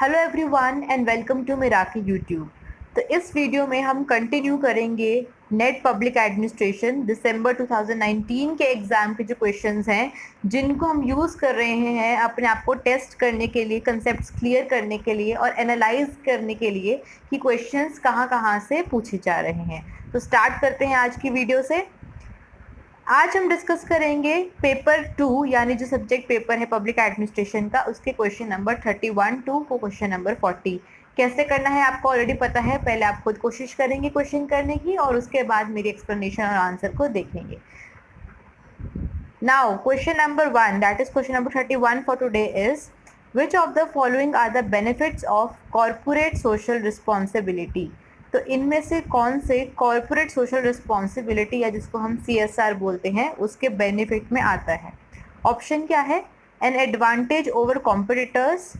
Hello everyone and welcome to Meraki YouTube. तो इस video में हम कंटिन्यू करेंगे नेट पब्लिक एडमिनिस्ट्रेशन दिसंबर 2019 के एग्ज़ाम के जो क्वेश्चंस हैं, जिनको हम यूज़ कर रहे हैं अपने आप को टेस्ट करने के लिए, कंसेप्ट्स क्लियर करने के लिए और एनालाइज करने के लिए कि क्वेश्चंस कहाँ कहाँ से पूछे जा रहे हैं। तो स्टार्ट करते हैं आज की वीडियो से। आज हम डिस्कस करेंगे पेपर 2 यानी जो सब्जेक्ट पेपर है पब्लिक एडमिनिस्ट्रेशन का, उसके question number 31 to question number 40। कैसे करना है आपको ऑलरेडी पता है। पहले आप खुद कोशिश करेंगे क्वेश्चन करने की और उसके बाद मेरी एक्सप्लेनेशन और आंसर को देखेंगे। Now question number 1, that is question number 31 for today is which of the following are the benefits of corporate social responsibility। तो इनमें से कौन से कॉर्पोरेट सोशल रिस्पॉन्सिबिलिटी या जिसको हम CSR बोलते हैं उसके बेनिफिट में आता है। ऑप्शन क्या है? An advantage over competitors,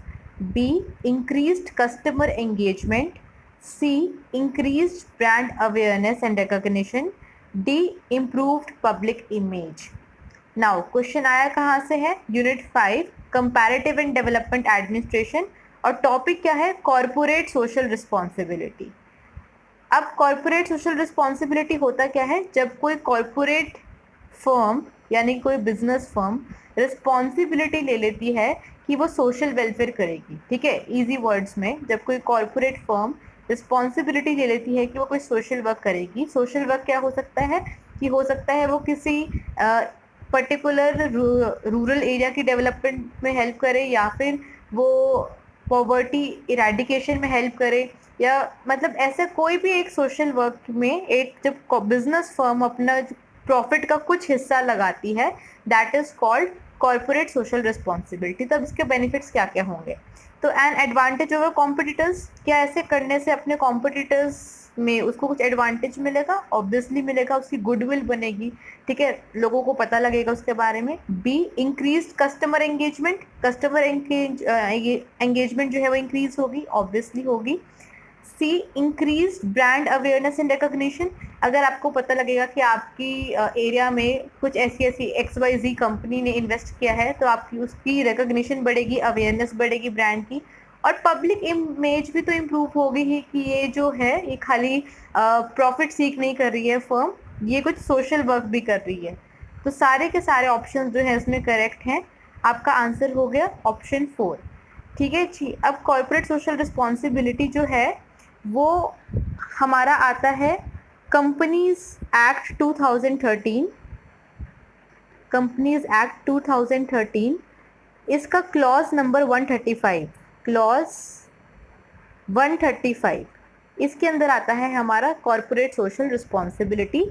B increased customer engagement, C increased brand awareness and recognition, D improved public image. Now question आया कहाँ से है? Unit 5 comparative and development administration, और टॉपिक क्या है? Corporate social responsibility. अब कॉर्पोरेट सोशल रिस्पॉन्सिबिलिटी होता क्या है? जब कोई कॉर्पोरेट फर्म यानी कोई बिजनेस फर्म रिस्पॉन्सिबिलिटी ले लेती है कि वो सोशल वेलफेयर करेगी। ठीक है, इजी वर्ड्स में जब कोई कॉर्पोरेट फर्म रिस्पॉन्सिबिलिटी ले लेती है कि वो कोई सोशल वर्क करेगी। सोशल वर्क क्या हो सकता है? कि हो सकता है वो किसी पर्टिकुलर रूरल एरिया की डेवलपमेंट में हेल्प करे, या फिर वो पॉवर्टी इरेडिकेशन में हेल्प करे, या मतलब ऐसे कोई भी एक सोशल वर्क में एक जब बिजनेस फर्म अपना प्रॉफिट का कुछ हिस्सा लगाती है, that is called corporate social responsibility. तब इसके बेनिफिट्स क्या क्या होंगे? तो एन एडवांटेज ओवर कॉम्पिटिटर्स, क्या ऐसे करने से अपने कॉम्पिटिटर्स में उसको कुछ एडवांटेज मिलेगा? ऑब्वियसली मिलेगा, उसकी गुडविल बनेगी। ठीक है, लोगों को पता लगेगा उसके बारे में। B increase customer engagement, customer engagement जो है वो इंक्रीज होगी, ऑब्वियसली होगी। C increase brand awareness and recognition, अगर आपको पता लगेगा कि आपकी एरिया में कुछ ऐसी XYZ कंपनी ने इन्वेस्ट किया है, तो आपकी उसकी रिकॉग्निशन बढ़ेगी, अवेयरनेस बढ़ेगी ब्रांड की। और पब्लिक इमेज भी तो इम्प्रूव होगी ही कि ये जो है ये खाली प्रॉफिट सीख नहीं कर रही है फर्म, ये कुछ सोशल वर्क भी कर रही है। तो सारे के सारे ऑप्शन जो है इसमें करेक्ट हैं। आपका आंसर हो गया ऑप्शन 4। ठीक है जी। अब कॉर्पोरेट सोशल रिस्पॉन्सिबिलिटी जो है वो हमारा आता है कंपनीज एक्ट 2013। कंपनीज एक्ट 2013, इसका क्लॉज नंबर 135, क्लॉज 135 इसके अंदर आता है हमारा कॉर्पोरेट सोशल रिस्पॉन्सिबिलिटी।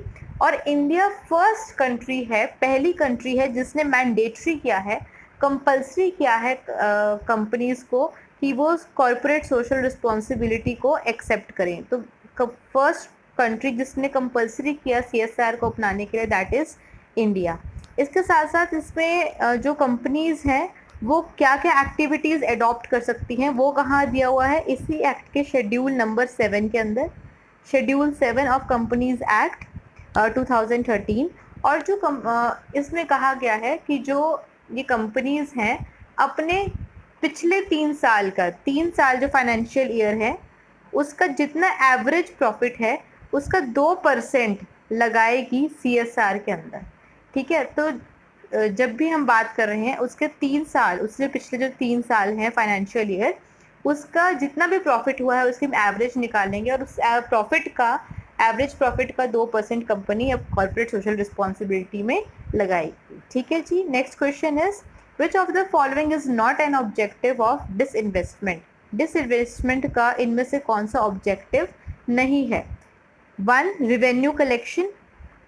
और इंडिया फर्स्ट कंट्री है, पहली कंट्री है जिसने मैंडेटरी किया है, कंपल्सरी किया है कंपनीज को कि वो कॉर्पोरेट सोशल रिस्पॉन्सिबिलिटी को एक्सेप्ट करें। तो फर्स्ट कंट्री जिसने कंपल्सरी किया CSR को अपनाने के लिए, दैट इज़ इंडिया। इसके साथ साथ इसमें जो कंपनीज हैं वो क्या क्या एक्टिविटीज़ अडॉप्ट कर सकती हैं, वो कहाँ दिया हुआ है? इसी एक्ट के शेड्यूल नंबर 7 के अंदर, शेड्यूल 7 ऑफ कंपनीज एक्ट 2013। और जो इसमें कहा गया है कि जो ये कंपनीज हैं अपने पिछले 3 साल जो फाइनेंशियल ईयर है उसका जितना एवरेज प्रॉफिट है उसका 2% लगाएगी CSR के अंदर। ठीक है, तो जब भी हम बात कर रहे हैं उसके 3 साल, उससे पिछले जो 3 साल हैं फाइनेंशियल ईयर, उसका जितना भी प्रॉफिट हुआ है उसकी हम एवरेज निकालेंगे और उस प्रॉफिट का एवरेज प्रॉफिट का 2% कंपनी अब कॉर्पोरेट सोशल रिस्पॉन्सिबिलिटी में लगाएगी। ठीक है जी। Next question is which of the following is not an objective of disinvestment. Disinvestment का इनमें से कौन सा ऑब्जेक्टिव नहीं है? 1 revenue collection,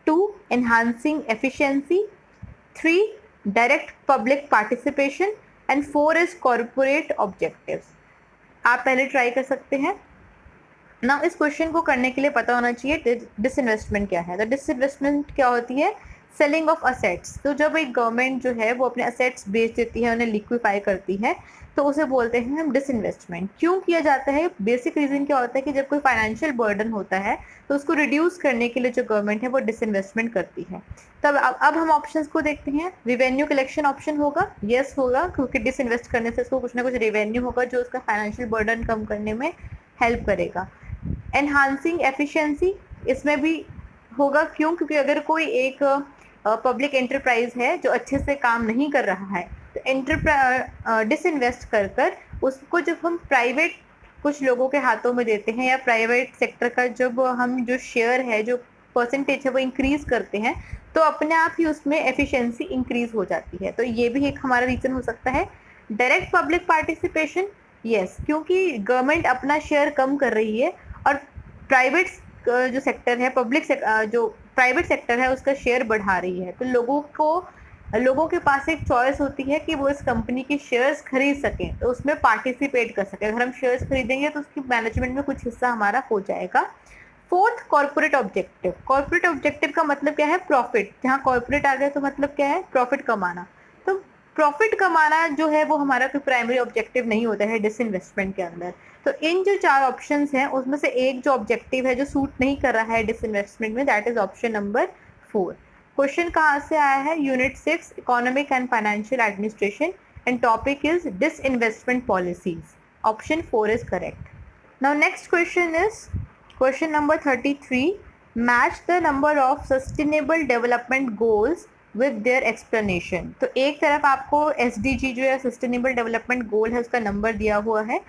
2 enhancing efficiency, 3 direct public participation and 4 is corporate objectives. आप पहले ट्राई कर सकते हैं ना। इस क्वेश्चन को करने के लिए पता होना चाहिए डिसइन्वेस्टमेंट क्या है। तो डिसइन्वेस्टमेंट क्या होती है? सेलिंग ऑफ असेट्स, तो जब एक गवर्नमेंट जो है वो अपने असेट्स बेच देती है, उन्हें लिक्विफाई करती है, तो उसे बोलते हैं हम डिसइन्वेस्टमेंट। क्यों किया जाता है? बेसिक रीजन क्या होता है कि जब कोई फाइनेंशियल बर्डन होता है तो उसको रिड्यूस करने के लिए जो गवर्नमेंट है वो डिसइन्वेस्टमेंट करती है। तब अब हम ऑप्शंस को देखते हैं। रिवेन्यू कलेक्शन ऑप्शन होगा, यस होगा, क्योंकि डिसइन्वेस्ट करने से उसको कुछ ना कुछ रेवेन्यू होगा जो उसका फाइनेंशियल बर्डन कम करने में हेल्प करेगा। एनहांसिंग एफिशिएंसी, इसमें भी होगा। क्यों? क्योंकि अगर कोई एक पब्लिक एंटरप्राइज है जो अच्छे से काम नहीं कर रहा है, तो डिसइन्वेस्ट कर कर उसको जब हम प्राइवेट कुछ लोगों के हाथों में देते हैं, या प्राइवेट सेक्टर का जब हम जो शेयर है, जो परसेंटेज है वो इंक्रीज करते हैं, तो अपने आप ही उसमें एफिशिएंसी इंक्रीज हो जाती है। तो ये भी एक हमारा रीजन हो सकता है। डायरेक्ट पब्लिक पार्टिसिपेशन, यस, क्योंकि गवर्नमेंट अपना शेयर कम कर रही है और प्राइवेट जो सेक्टर है, जो प्राइवेट सेक्टर है उसका शेयर बढ़ा रही है, तो लोगों के पास एक चॉइस होती है कि वो इस कंपनी की शेयर्स खरीद सकें, तो उसमें पार्टिसिपेट कर सकें। अगर हम शेयर्स खरीदेंगे तो उसकी मैनेजमेंट में कुछ हिस्सा हमारा हो जाएगा। Fourth, corporate objective. Corporate objective का मतलब क्या है? प्रॉफिट। जहाँ कॉर्पोरेट आ गया तो मतलब क्या है? प्रॉफिट कमाना। तो प्रॉफिट कमाना जो है वो हमारा कोई प्राइमरी ऑब्जेक्टिव नहीं होता है डिसइन्वेस्टमेंट के अंदर। तो इन जो 4 ऑप्शंस हैं उसमें से एक जो ऑब्जेक्टिव है जो सूट नहीं कर रहा है डिसइन्वेस्टमेंट में, that is option number 4। Question कहाँ से आया है? Unit 6, economic and financial administration, and topic is disinvestment policies. Option 4 is correct. Now next question is question number 33। Match the number of sustainable development goals with their explanation. तो एक तरफ आपको SDG जो है सस्टेनेबल डेवलपमेंट गोल है उसका number दिया हुआ है,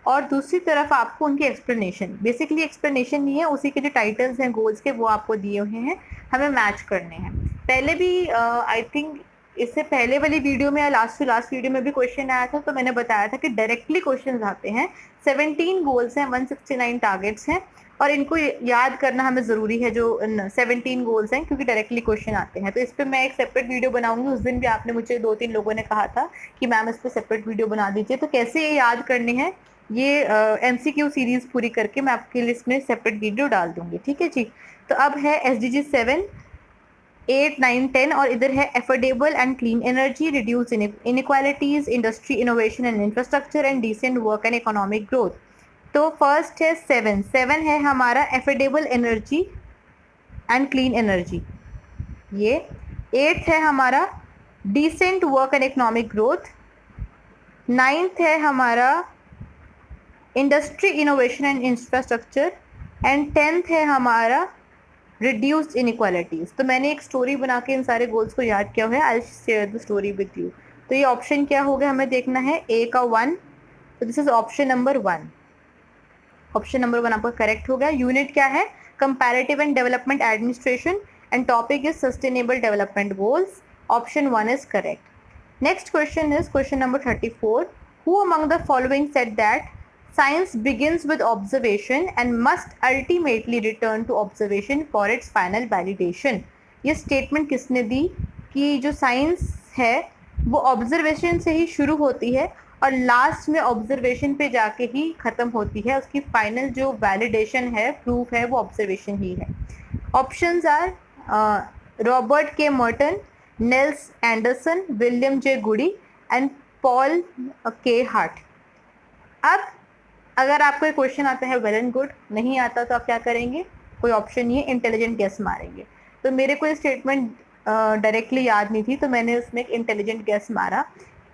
और दूसरी तरफ आपको उनकी एक्सप्लेनेशन, बेसिकली एक्सप्लेनेशन नहीं है, उसी के जो टाइटल्स हैं गोल्स के वो आपको दिए हुए हैं, हमें मैच करने हैं। पहले भी आई थिंक इससे पहले वाली वीडियो में या लास्ट वीडियो में भी क्वेश्चन आया था, तो मैंने बताया था कि डायरेक्टली क्वेश्चन आते हैं। 17 गोल्स हैं, 169 टारगेट्स हैं, और इनको याद करना हमें ज़रूरी है जो 17 गोल्स हैं, क्योंकि डायरेक्टली क्वेश्चन आते हैं। तो इस पर मैं एक सेपरेट वीडियो बनाऊंगी। उस दिन भी आपने मुझे 2-3 लोगों ने कहा था कि मैम इस पर सेपरेट वीडियो बना दीजिए। तो कैसे ये याद करने हैं, ये MCQ सीरीज पूरी करके मैं आपके लिए इसमें सेपरेट वीडियो डाल दूंगी, ठीक है जी। तो अब है SDG 7, 8, 9, 10, और इधर है affordable and clean energy, reduce inequalities, industry innovation and infrastructure, and decent work and economic growth. तो फर्स्ट है 7 है हमारा affordable energy and clean energy, ये 8 है हमारा decent work and economic growth, 9th है हमारा industry innovation and infrastructure, and 10th है हमारा रिड्यूस्ड इनइक्वालिटीज। तो मैंने एक स्टोरी बना के इन सारे गोल्स को याद किया हुआ है। I share the story with you. तो ये ऑप्शन क्या हो गया, हमें देखना है A का 1, तो this is option number 1। Option number 1 आपका करेक्ट हो गया। यूनिट क्या है? Comparative and development administration, and topic is sustainable development goals. Option 1 is correct. Next question is question number 34। Who among the following said that science begins with observation and must ultimately return to observation for its final validation? ये statement किसने दी कि जो science है वो observation से ही शुरू होती है और लास्ट में ऑब्जर्वेशन पे जाके ही ख़त्म होती है, उसकी फाइनल जो वैलिडेशन है, प्रूफ है, वो ऑब्जर्वेशन ही है। Options are Robert K Merton, Nels Anderson, William J Goode, and Paul K Hatt. अब अगर आपको एक क्वेश्चन आता है वेल एंड गुड, नहीं आता तो आप क्या करेंगे? कोई ऑप्शन नहीं है, इंटेलिजेंट गेस मारेंगे। तो मेरे को ये स्टेटमेंट डायरेक्टली याद नहीं थी, तो मैंने उसमें एक इंटेलिजेंट गेस मारा।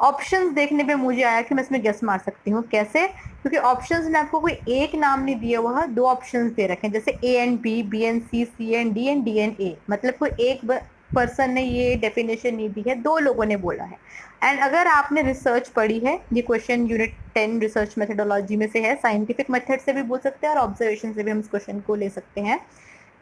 ऑप्शंस देखने पे मुझे आया कि मैं इसमें गेस मार सकती हूँ। कैसे? क्योंकि ऑप्शंस में आपको कोई एक नाम नहीं दिया हुआ, 2 ऑप्शंस दे रखे हैं, जैसे A and B, B and C, C and D and D and A। मतलब कोई एक पर्सन ने ये डेफिनेशन नहीं दी है, 2 लोगों ने बोला है। एंड अगर आपने रिसर्च पढ़ी है, ये क्वेश्चन यूनिट 10 रिसर्च मेथडोलॉजी में से है, साइंटिफिक मेथड से भी बोल सकते हैं और ऑब्जर्वेशन से भी हम इस क्वेश्चन को ले सकते हैं।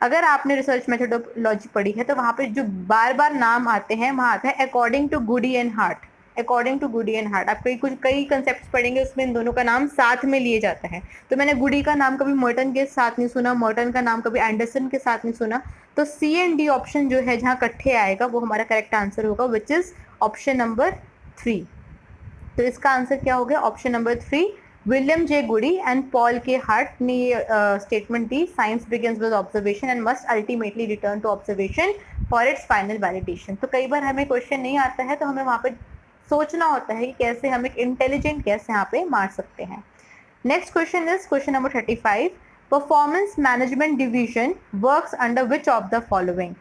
अगर आपने रिसर्च मेथडोलॉजी पढ़ी है तो वहाँ पे जो बार बार नाम आते हैं, वहाँ आता है according to Goode and Hatt. According to Goode and Hatt आप कई कंसेप्ट पढ़ेंगे, उसमें इन दोनों का नाम साथ में लिए जाता है। तो मैंने गुडी का नाम कभी मर्टन के साथ नहीं सुना, मर्टन का नाम कभी एंडरसन के साथ नहीं सुना। तो C एंड D ऑप्शन जो है जहाँ इकट्ठे आएगा वो हमारा करेक्ट आंसर होगा, विच इज ऑप्शन नंबर 3। तो इसका आंसर क्या हो गया? Option number 3। William J Goode and Paul K Hatt ने ये स्टेटमेंट दी, science begins with observation and must ultimately return to observation for its final validation. तो कई बार हमें क्वेश्चन नहीं आता है तो हमें वहाँ पे सोचना होता है कि कैसे हम एक इंटेलिजेंट गैस यहाँ पे मार सकते हैं। Next question is question number 35, performance management division works under which of the following.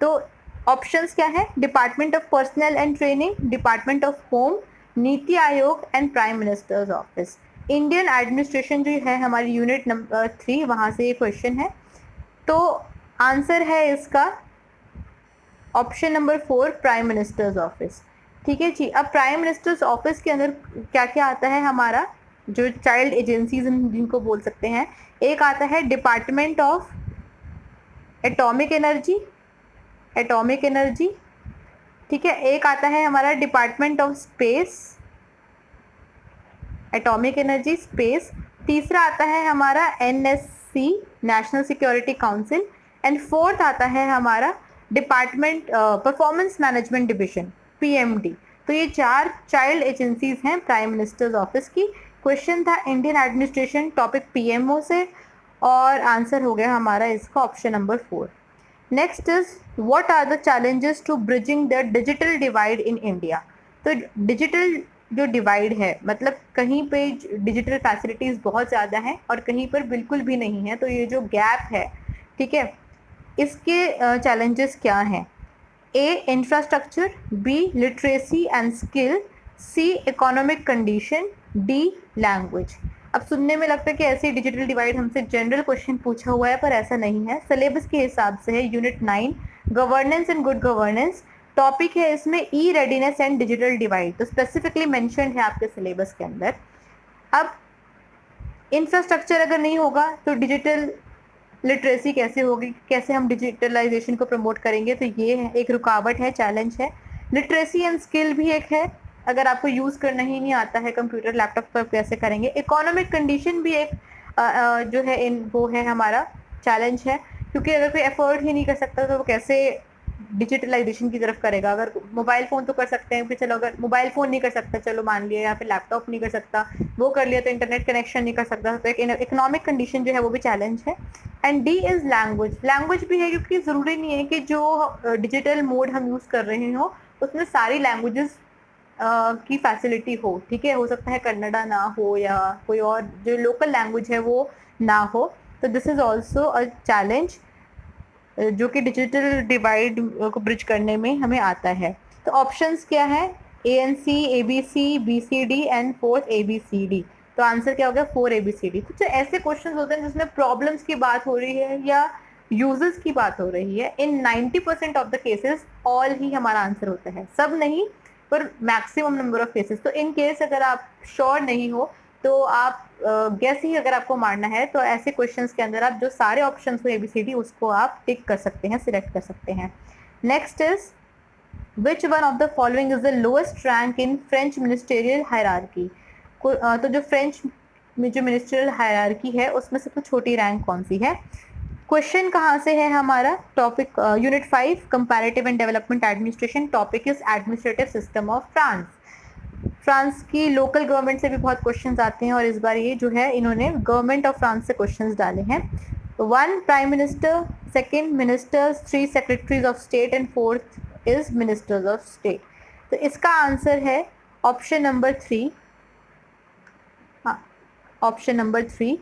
तो ऑप्शंस क्या है, department of personal and training, department of home, NITI Aayog and prime minister's office. Indian administration जो है हमारी यूनिट नंबर 3 वहाँ से ये question है। तो आंसर है इसका option number 4, prime minister's office. ठीक है जी। अब प्राइम मिनिस्टर्स ऑफिस के अंदर क्या क्या आता है हमारा, जो चाइल्ड एजेंसीज जिनको बोल सकते हैं, एक आता है डिपार्टमेंट ऑफ एटॉमिक एनर्जी, ठीक है, एक आता है हमारा department of space, atomic energy space, तीसरा आता है हमारा NSC, national security council, and fourth आता है हमारा department performance management division, PMD. तो ये 4 चाइल्ड एजेंसीज हैं प्राइम मिनिस्टर्स ऑफिस की। क्वेश्चन था इंडियन एडमिनिस्ट्रेशन, टॉपिक पीएमओ से, और आंसर हो गया हमारा इसका option number 4। Next is what are the challenges to bridging the digital divide in India. तो डिजिटल जो डिवाइड है, मतलब कहीं पे डिजिटल फैसिलिटीज़ बहुत ज़्यादा हैं और कहीं पर बिल्कुल भी नहीं है। तो ये जो गैप है, ठीक है, इसके चैलेंजेस क्या हैं। A infrastructure, B literacy and skill, C economic condition, D language. अब सुनने में लगता है कि ऐसे डिजिटल डिवाइड हमसे जनरल क्वेश्चन पूछा हुआ है, पर ऐसा नहीं है। सिलेबस के हिसाब से है unit 9 governance and good governance, topic है इसमें ई रेडीनेस एंड डिजिटल डिवाइड, तो स्पेसिफिकली मेंशन्ड है आपके सिलेबस के अंदर। अब इंफ्रास्ट्रक्चर अगर नहीं होगा तो डिजिटल लिटरेसी कैसे होगी, कैसे हम डिजिटलाइजेशन को प्रमोट करेंगे, तो ये है एक रुकावट है, चैलेंज है। लिटरेसी एंड स्किल भी एक है, अगर आपको यूज़ करना ही नहीं आता है कंप्यूटर लैपटॉप पर कैसे करेंगे। इकोनॉमिक कंडीशन भी एक जो है वो है हमारा चैलेंज है, क्योंकि अगर कोई एफर्ट ही नहीं कर सकता तो वो कैसे डिजिटलाइजेशन की तरफ करेगा। अगर मोबाइल फ़ोन तो कर सकते हैं कि चलो, अगर मोबाइल फ़ोन नहीं कर सकता, चलो मान लिया, या फिर लैपटॉप नहीं कर सकता, वो कर लिया, तो इंटरनेट कनेक्शन नहीं कर सकता, तो एक इकोनॉमिक कंडीशन जो है वो भी चैलेंज है। And D is language. Language भी है, क्योंकि ज़रूरी नहीं है कि जो डिजिटल मोड हम यूज़ कर रहे हो उसमें सारी लैंग्वेजेस की फैसिलिटी हो, ठीक है, हो सकता है कन्नड़ा ना हो या कोई और जो लोकल लैंग्वेज है वो ना हो। तो this is also a challenge जो कि डिजिटल डिवाइड को ब्रिज करने में हमें आता है। तो ऑप्शंस क्या है, ANC, ABC, BCD and 4th ABCD। तो आंसर क्या हो गया, 4 ABCD। तो जो ऐसे क्वेश्चंस होते हैं जिसमें प्रॉब्लम्स की बात हो रही है या यूजेस की बात हो रही है, इन 90% of the cases all he हमारा आंसर होता है, सब नहीं पर मैक्सिमम नंबर ऑफ केसेस। तो इन केस अगर आप श्योर नहीं हो तो आप गैस ही अगर आपको मारना है, तो ऐसे क्वेश्चंस के अंदर आप जो सारे ऑप्शंस हो ABCD उसको आप टिक कर सकते हैं, सिलेक्ट कर सकते हैं। Next is which one of the following is the lowest rank in French ministerial hierarchy. तो जो फ्रेंच में जो मिनिस्ट्रियल हायरार्की है उसमें सबसे छोटी रैंक कौन सी है। क्वेश्चन कहाँ से है हमारा, topic unit 5 comparative and development administration, topic is administrative system of France. France की लोकल गवर्नमेंट से भी बहुत क्वेश्चंस आते हैं और इस बार ये जो है इन्होंने गवर्नमेंट ऑफ फ्रांस से क्वेश्चंस डाले हैं। 1 prime minister, 2 ministers, 3 secretaries of state and 4th is ministers of state. तो इसका आंसर है ऑप्शन नंबर 3, हाँ option number 3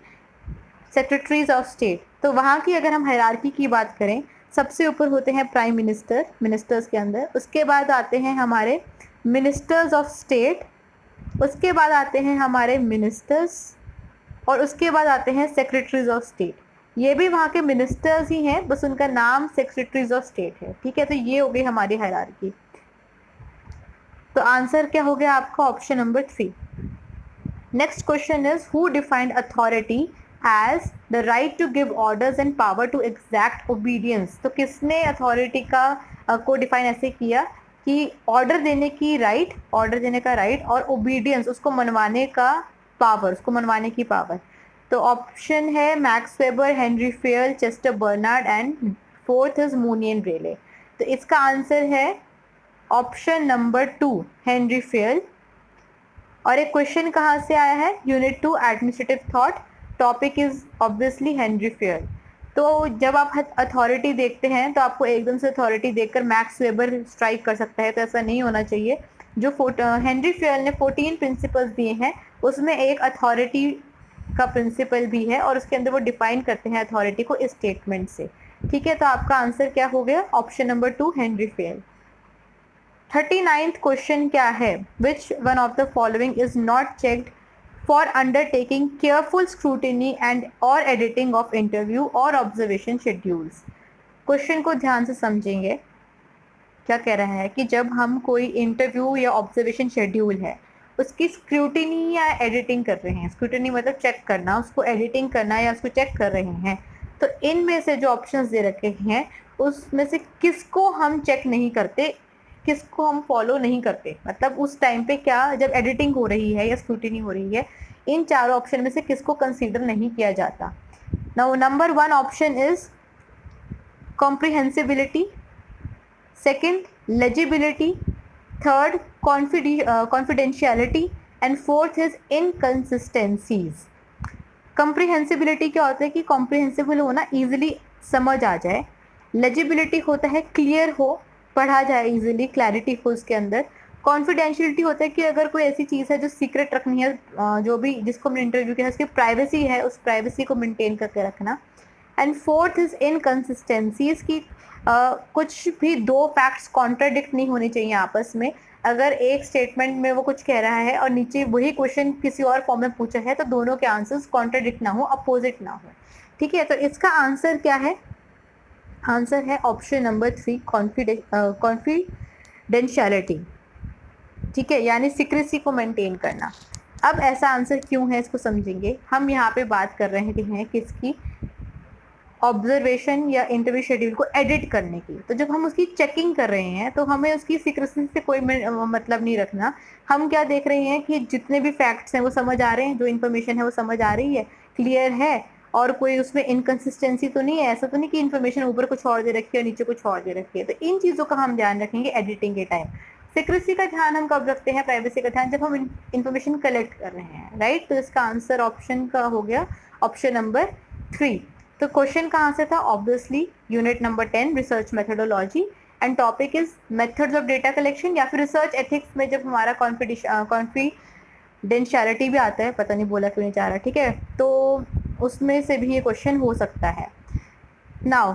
secretaries of state. तो वहाँ की अगर हम हायरार्की की बात करें, सबसे ऊपर होते हैं प्राइम मिनिस्टर, मिनिस्टर्स के अंदर, उसके बाद आते हैं हमारे मिनिस्टर्स ऑफ स्टेट, उसके बाद आते हैं हमारे मिनिस्टर्स, और उसके बाद आते हैं सेक्रेटरीज ऑफ स्टेट। ये भी वहाँ के मिनिस्टर्स ही हैं, बस उनका नाम सेक्रेटरीज ऑफ स्टेट है, ठीक है। तो ये हो गई हमारी हायरार्की। तो आंसर क्या हो गया आपका, option number 3। Next question is who defined authority as the right to give orders and power to exact obedience. तो किसने अथॉरिटी का को डिफाइन ऐसे किया कि ऑर्डर देने की राइट, ऑर्डर देने का राइट, और ओबीडियंस उसको मनवाने का पावर, उसको मनवाने की पावर। तो ऑप्शन है Max Weber, Henri Fayol, Chester Barnard and 4th is Mooney and Reiley. तो इसका आंसर है ऑप्शन नंबर 2 हेनरी फेयल। और एक क्वेश्चन कहाँ से आया है, unit 2 administrative thought, topic is obviously Henry Fayol. तो जब आप अथॉरिटी देखते हैं तो आपको एकदम से अथॉरिटी देखकर मैक्स वेबर स्ट्राइक कर सकता है, तो ऐसा नहीं होना चाहिए। जो हेनरी फेयल ने 14 प्रिंसिपल्स दिए हैं उसमें एक अथॉरिटी का प्रिंसिपल भी है और उसके अंदर वो डिफाइन करते हैं अथॉरिटी को इस स्टेटमेंट से। ठीक है, तो आपका आंसर क्या हो गया? Option number 2 Henry Fayol. 39th question क्या है? Which one of the following is not checked for undertaking careful scrutiny and और एडिटिंग ऑफ इंटरव्यू और ऑब्जर्वेशन शेड्यूल्स। क्वेश्चन को ध्यान से समझेंगे। क्या कह रहा है कि जब हम कोई इंटरव्यू या ऑब्जर्वेशन शेड्यूल है उसकी स्क्रूटिनी या एडिटिंग कर रहे हैं, स्क्रूटिनी मतलब चेक करना, उसको एडिटिंग करना या उसको चेक कर रहे हैं, तो इनमें से जो ऑप्शंस दे रखे हैं उसमें से किसको हम चेक नहीं करते, किसको हम फॉलो नहीं करते, मतलब उस टाइम पे क्या, जब एडिटिंग हो रही है या स्क्रूटिनी हो रही है, इन चारों ऑप्शन में से किसको कंसीडर नहीं किया जाता। Now number 1 option is comprehensibility, second legibility, third confidentiality and fourth is inconsistencies। comprehensibility क्या होता है कि comprehensible होना, easily समझ आ जाए। legibility होता है clear हो, पढ़ा जाए easily, clarity हो उसके अंदर। confidentiality होता है कि अगर कोई ऐसी चीज़ है जो सीक्रेट रखनी है, जो भी जिसको हमने इंटरव्यू किया है उसकी प्राइवेसी है, उस प्राइवेसी को मेंटेन करके रखना। एंड फोर्थ इज इनकन्सिस्टेंसीज की कुछ भी दो फैक्ट्स कॉन्ट्राडिक्ट नहीं होने चाहिए आपस में। अगर एक स्टेटमेंट में वो कुछ कह रहा है और नीचे वही क्वेश्चन किसी और फॉर्म में पूछा है तो दोनों के आंसर्स कॉन्ट्राडिक्ट ना हो, अपोजिट ना हो। ठीक है, तो इसका आंसर क्या है? आंसर है ऑप्शन नंबर 3 कॉन्फिडेंशियलिटी। ठीक है, यानी सीक्रेसी को मेंटेन करना। अब ऐसा आंसर क्यों है इसको समझेंगे। हम यहाँ पे बात कर रहे हैं किसकी? ऑब्जर्वेशन या इंटरव्यू शेड्यूल को एडिट करने की। तो जब हम उसकी चेकिंग कर रहे हैं तो हमें उसकी सीक्रेसी से कोई मतलब नहीं रखना। हम क्या देख रहे हैं कि जितने भी फैक्ट्स हैं वो समझ आ रहे हैं, जो इन्फॉर्मेशन है वो समझ आ रही है, क्लियर है, और कोई उसमें इनकन्सिस्टेंसी तो नहीं है, ऐसा तो नहीं कि इन्फॉर्मेशन ऊपर कुछ और दे रखी है और नीचे कुछ और दे रखी है। तो इन चीज़ों का हम ध्यान रखेंगे एडिटिंग के टाइम। सिक्रेसी का ध्यान हम कब रखते हैं? प्राइवेसी का ध्यान जब हम इन्फॉर्मेशन कलेक्ट कर रहे हैं, राइट। तो इसका आंसर ऑप्शन का हो गया ऑप्शन नंबर 3। तो क्वेश्चन कहाँ से था? Obviously unit number 10 research methodology, and topic is methods of data collection, या फिर रिसर्च एथिक्स में जब हमारा कॉन्फिडेंशियलिटी भी आता है, पता नहीं बोला क्यों नहीं चाह रहा, ठीक है, तो उसमें से भी ये क्वेश्चन हो सकता है। नाउ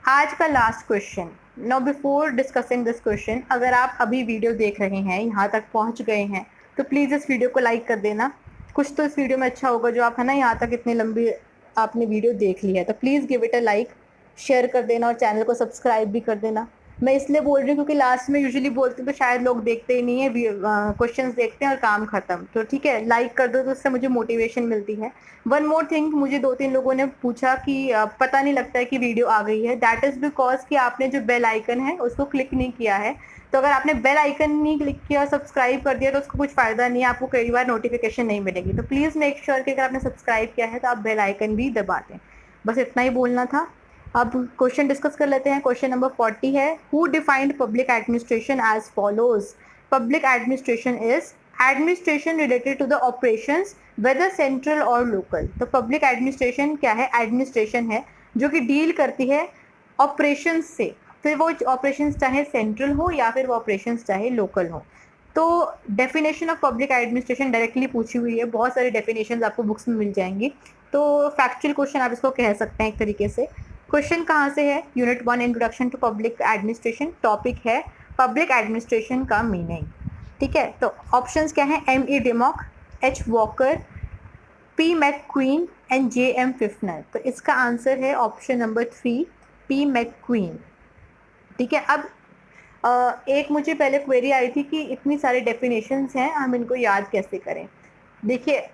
आज का last question. Now before discussing this question, अगर आप अभी वीडियो देख रहे हैं, यहाँ तक पहुँच गए हैं, तो प्लीज़ इस वीडियो को लाइक कर देना। कुछ तो इस वीडियो में अच्छा होगा जो आप, है ना, यहाँ तक इतनी लंबी आपने वीडियो देख ली है, तो please give it a like, share कर देना और चैनल को सब्सक्राइब भी कर देना। मैं इसलिए बोल रही हूँ क्योंकि लास्ट में यूजुअली बोलती हूँ तो शायद लोग देखते ही नहीं है, क्वेश्चंस देखते हैं और काम खत्म। तो ठीक है, लाइक कर दो तो उससे मुझे मोटिवेशन मिलती है। वन मोर थिंग, मुझे 2-3 लोगों ने पूछा कि पता नहीं लगता है कि वीडियो आ गई है। दैट इज़ बिकॉज कि आपने जो बेल आइकन है उसको क्लिक नहीं किया है। तो अगर आपने बेल आइकन नहीं क्लिक किया, सब्सक्राइब कर दिया, तो उसको कुछ फ़ायदा नहीं है, आपको कई बार नोटिफिकेशन नहीं मिलेगी। तो प्लीज़ मेक श्योर कि अगर आपने सब्सक्राइब किया है तो आप बेल आइकन भी दबा दें। बस इतना ही बोलना था। अब क्वेश्चन डिस्कस कर लेते हैं। क्वेश्चन नंबर 40 है, who defined public administration as follows. Public administration is administration related to the operations whether central और लोकल। तो पब्लिक एडमिनिस्ट्रेशन क्या है? एडमिनिस्ट्रेशन है जो कि डील करती है ऑपरेशंस से, फिर वो ऑपरेशंस चाहे सेंट्रल हो या फिर वो ऑपरेशंस चाहे लोकल हो। तो definition of public administration directly पूछी हुई है, बहुत सारी डेफिनेशन आपको बुक्स में मिल जाएंगी। तो फैक्चुअल क्वेश्चन आप इसको कह सकते हैं एक तरीके से। क्वेश्चन कहाँ से है? Unit 1 introduction to public administration, topic है पब्लिक एडमिनिस्ट्रेशन का मीनिंग। ठीक है, तो ऑप्शंस क्या है? M.E. Dimock, H. Walker, P. McQueen and J.M. Pfiffner. तो इसका आंसर है ऑप्शन नंबर 3 P. मैकक्वीन। ठीक है, अब एक मुझे पहले क्वेरी आई थी कि इतनी सारी डेफिनेशंस हैं, हम इनको याद कैसे करें। देखिए,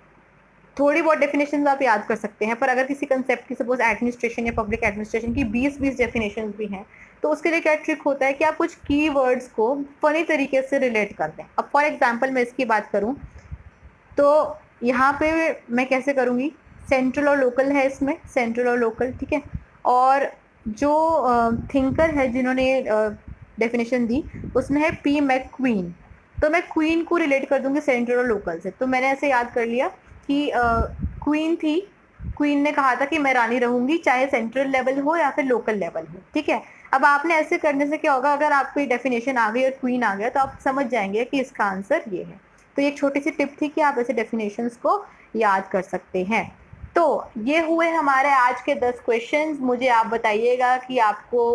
थोड़ी बहुत डेफिनेशंस आप याद कर सकते हैं, पर अगर किसी कंसेप्ट की, सपोज एडमिनिस्ट्रेशन या पब्लिक एडमिनिस्ट्रेशन की 20-20 डेफिनेशंस भी हैं, तो उसके लिए क्या ट्रिक होता है कि आप कुछ की वर्ड्स को फनी तरीके से रिलेट कर दें। अब फॉर एग्जाम्पल मैं इसकी बात करूँ तो यहाँ पे मैं कैसे करूँगी? सेंट्रल और लोकल है इसमें, सेंट्रल और लोकल, ठीक है। और जो थिंकर है जिन्होंने डेफिनेशन दी उसमें है P. मैकक्वीन, तो मैं क्वीन को रिलेट कर दूंगी सेंट्रल और लोकल से। तो मैंने ऐसे याद कर लिया कि क्वीन थी, क्वीन ने कहा था कि मैं रानी रहूंगी, चाहे सेंट्रल लेवल हो या फिर लोकल लेवल हो, ठीक है। अब आपने ऐसे करने से क्या होगा, अगर आपको डेफिनेशन आ गई और क्वीन आ गया तो आप समझ जाएंगे कि इसका आंसर ये है। तो ये एक छोटी सी टिप थी कि आप ऐसे डेफिनेशंस को याद कर सकते हैं। तो ये हुए हमारे आज के 10 क्वेश्चंस। मुझे आप बताइएगा कि आपको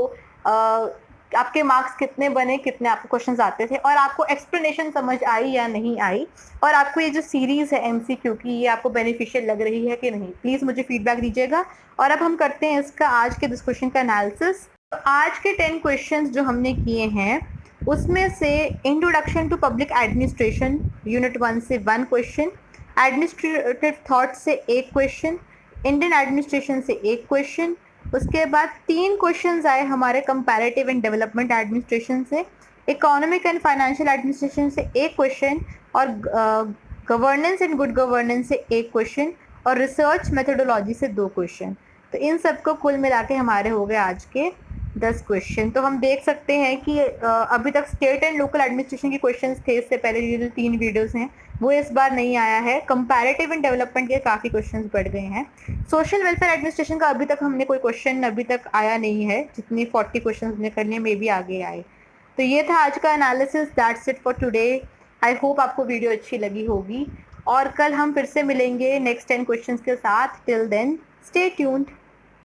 आपके मार्क्स कितने बने, कितने आपको क्वेश्चंस आते थे, और आपको एक्सप्लेनेशन समझ आई या नहीं आई, और आपको ये जो सीरीज है एमसीक्यू की, ये आपको बेनिफिशियल लग रही है कि नहीं, प्लीज मुझे फीडबैक दीजिएगा। और अब हम करते हैं इसका आज के 10 क्वेश्चन का एनालिसिस। तो आज के 10 क्वेश्चंस जो हमने किए हैं उसमें से introduction to public administration unit 1 से 1 क्वेश्चन, एडमिनिस्ट्रेटिव थॉट से 1 क्वेश्चन, इंडियन एडमिनिस्ट्रेशन से 1 क्वेश्चन, उसके बाद 3 क्वेश्चंस आए हमारे कंपैरेटिव एंड डेवलपमेंट एडमिनिस्ट्रेशन से, इकोनॉमिक एंड फाइनेंशियल एडमिनिस्ट्रेशन से 1 क्वेश्चन, और गवर्नेंस एंड गुड गवर्नेंस से 1 क्वेश्चन, और रिसर्च मेथोडोलॉजी से 2 क्वेश्चन। तो इन सबको कुल मिला के हमारे हो गए आज के 10 क्वेश्चन। तो हम देख सकते हैं कि अभी तक स्टेट एंड लोकल एडमिनिस्ट्रेशन के क्वेश्चंस थे, इससे पहले ये जो 3 वीडियोस हैं वो इस बार नहीं आया है। कंपैरेटिव एंड डेवलपमेंट के काफ़ी क्वेश्चंस बढ़ गए हैं। सोशल वेलफेयर एडमिनिस्ट्रेशन का अभी तक हमने कोई क्वेश्चन अभी तक आया नहीं है, जितनी 40 क्वेश्चन हमने कर लिए मे भी आगे आए। तो ये था आज का analysis. That's it for today. I hope आपको वीडियो अच्छी लगी होगी, और कल हम फिर से मिलेंगे नेक्स्ट 10 क्वेश्चंस के साथ। Till then stay tuned.